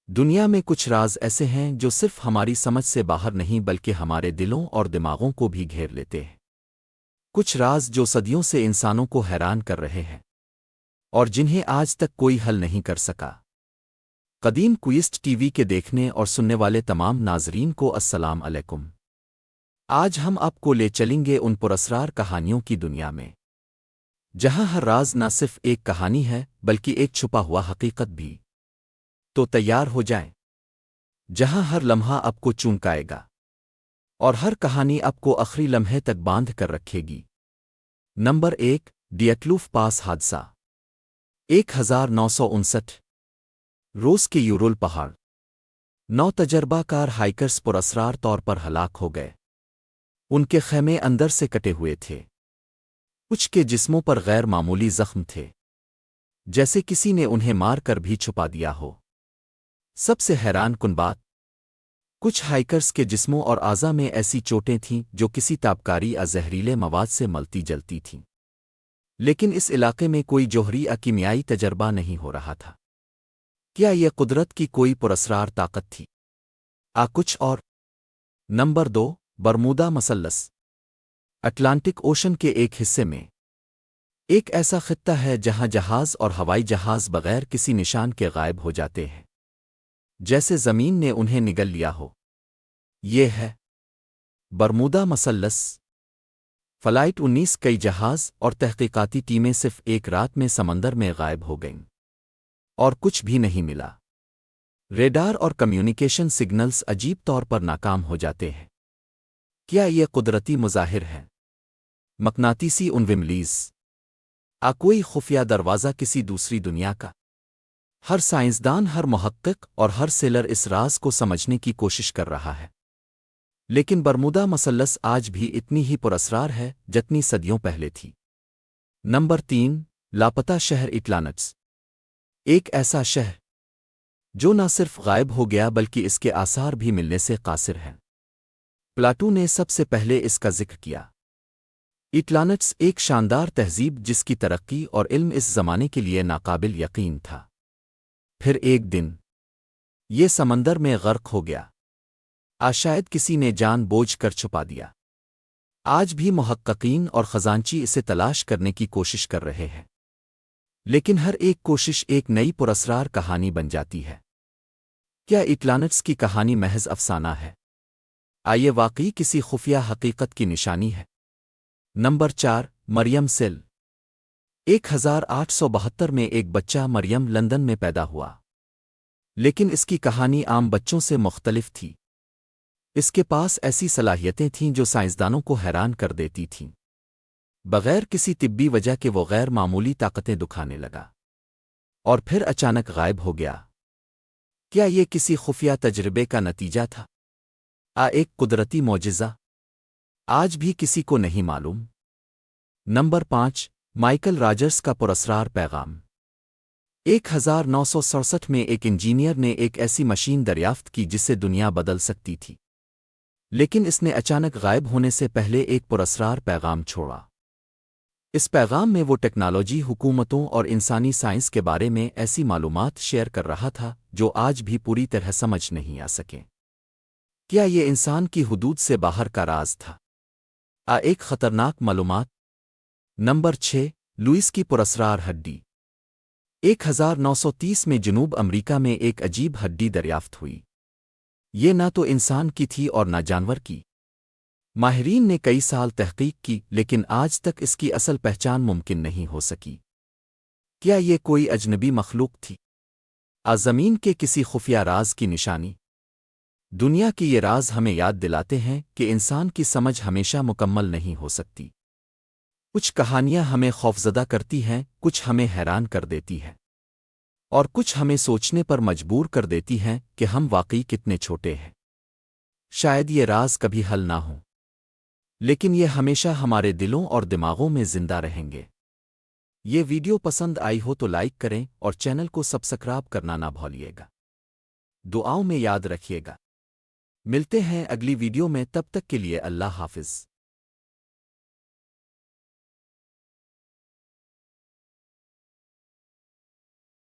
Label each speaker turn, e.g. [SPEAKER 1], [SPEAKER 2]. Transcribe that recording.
[SPEAKER 1] دنیا میں کچھ راز ایسے ہیں جو صرف ہماری سمجھ سے باہر نہیں بلکہ ہمارے دلوں اور دماغوں کو بھی گھیر لیتے ہیں۔ کچھ راز جو صدیوں سے انسانوں کو حیران کر رہے ہیں اور جنہیں آج تک کوئی حل نہیں کر سکا۔ قدیم کوئسٹ ٹی وی کے دیکھنے اور سننے والے تمام ناظرین کو السلام علیکم۔ آج ہم آپ کو لے چلیں گے ان پراسرار کہانیوں کی دنیا میں جہاں ہر راز نہ صرف ایک کہانی ہے بلکہ ایک چھپا ہوا حقیقت بھی۔ تو تیار ہو جائیں، جہاں ہر لمحہ آپ کو چونکائے گا اور ہر کہانی آپ کو آخری لمحے تک باندھ کر رکھے گی۔ نمبر 1، ڈیٹلوف پاس حادثہ۔ 1959 روس کے یورول پہاڑ 9 تجربہ کار ہائیکرز پراسرار طور پر ہلاک ہو گئے۔ ان کے خیمے اندر سے کٹے ہوئے تھے، کچھ کے جسموں پر غیر معمولی زخم تھے، جیسے کسی نے انہیں مار کر بھی چھپا دیا ہو۔ سب سے حیران کن بات، کچھ ہائیکرز کے جسموں اور اعضاء میں ایسی چوٹیں تھیں جو کسی تابکاری یا زہریلے مواد سے ملتی جلتی تھیں، لیکن اس علاقے میں کوئی جوہری یا کیمیائی تجربہ نہیں ہو رہا تھا۔ کیا یہ قدرت کی کوئی پراسرار طاقت تھی؟ کچھ اور؟ نمبر 2، برمودا مثلث۔ اٹلانٹک اوشن کے ایک حصے میں ایک ایسا خطہ ہے جہاں جہاز اور ہوائی جہاز بغیر کسی نشان کے غائب ہو جاتے ہیں، جیسے زمین نے انہیں نگل لیا ہو۔ یہ ہے برمودا مثلث۔ فلائٹ 19 کئی جہاز اور تحقیقاتی ٹیمیں صرف ایک رات میں سمندر میں غائب ہو گئیں اور کچھ بھی نہیں ملا۔ ریڈار اور کمیونیکیشن سگنلز عجیب طور پر ناکام ہو جاتے ہیں۔ کیا یہ قدرتی مظاہر ہے؟ مقناطیسی انویملیز، کوئی خفیہ دروازہ کسی دوسری دنیا کا؟ ہر سائنسدان، ہر محقق اور ہر سیلر اس راز کو سمجھنے کی کوشش کر رہا ہے، لیکن برمودا مثلث آج بھی اتنی ہی پراسرار ہے جتنی صدیوں پہلے تھی۔ نمبر 3، لاپتہ شہر اٹلانٹس۔ ایک ایسا شہر جو نہ صرف غائب ہو گیا بلکہ اس کے آثار بھی ملنے سے قاصر ہیں۔ پلاٹو نے سب سے پہلے اس کا ذکر کیا۔ اٹلانٹس ایک شاندار تہذیب جس کی ترقی اور علم اس زمانے کے لیے ناقابل یقین تھا، پھر ایک دن یہ سمندر میں غرق ہو گیا۔ شاید کسی نے جان بوجھ کر چھپا دیا۔ آج بھی محققین اور خزانچی اسے تلاش کرنے کی کوشش کر رہے ہیں، لیکن ہر ایک کوشش ایک نئی پراسرار کہانی بن جاتی ہے۔ کیا اٹلانٹس کی کہانی محض افسانہ ہے؟ یہ واقعی کسی خفیہ حقیقت کی نشانی ہے؟ نمبر 4، مریم سیل۔ 1872 میں ایک بچہ مریم لندن میں پیدا ہوا، لیکن اس کی کہانی عام بچوں سے مختلف تھی۔ اس کے پاس ایسی صلاحیتیں تھیں جو سائنسدانوں کو حیران کر دیتی تھیں، بغیر کسی طبی وجہ کے وہ غیر معمولی طاقتیں دکھانے لگا اور پھر اچانک غائب ہو گیا۔ کیا یہ کسی خفیہ تجربے کا نتیجہ تھا؟ ایک قدرتی معجزہ؟ آج بھی کسی کو نہیں معلوم۔ نمبر 5، مائیکل راجرز کا پراسرار پیغام۔ 1967 میں ایک انجینئر نے ایک ایسی مشین دریافت کی جس سے دنیا بدل سکتی تھی، لیکن اس نے اچانک غائب ہونے سے پہلے ایک پراسرار پیغام چھوڑا۔ اس پیغام میں وہ ٹیکنالوجی، حکومتوں اور انسانی سائنس کے بارے میں ایسی معلومات شیئر کر رہا تھا جو آج بھی پوری طرح سمجھ نہیں آ سکیں۔ کیا یہ انسان کی حدود سے باہر کا راز تھا؟ ایک خطرناک معلومات۔ نمبر 6، لوئس کی پراسرار ہڈی۔ 1930 میں جنوب امریکہ میں ایک عجیب ہڈی دریافت ہوئی۔ یہ نہ تو انسان کی تھی اور نہ جانور کی۔ ماہرین نے کئی سال تحقیق کی لیکن آج تک اس کی اصل پہچان ممکن نہیں ہو سکی۔ کیا یہ کوئی اجنبی مخلوق تھی؟ زمین کے کسی خفیہ راز کی نشانی؟ دنیا کی یہ راز ہمیں یاد دلاتے ہیں کہ انسان کی سمجھ ہمیشہ مکمل نہیں ہو سکتی۔ کچھ کہانیاں ہمیں خوفزدہ کرتی ہیں، کچھ ہمیں حیران کر دیتی ہیں، اور کچھ ہمیں سوچنے پر مجبور کر دیتی ہیں کہ ہم واقعی کتنے چھوٹے ہیں۔ شاید یہ راز کبھی حل نہ ہوں، لیکن یہ ہمیشہ ہمارے دلوں اور دماغوں میں زندہ رہیں گے۔ یہ ویڈیو پسند آئی ہو تو لائک کریں اور چینل کو سبسکرائب کرنا نہ بھولیے گا۔ دعاؤں میں یاد رکھیے گا۔ ملتے ہیں اگلی ویڈیو میں، تب تک کے لیے اللہ حافظ۔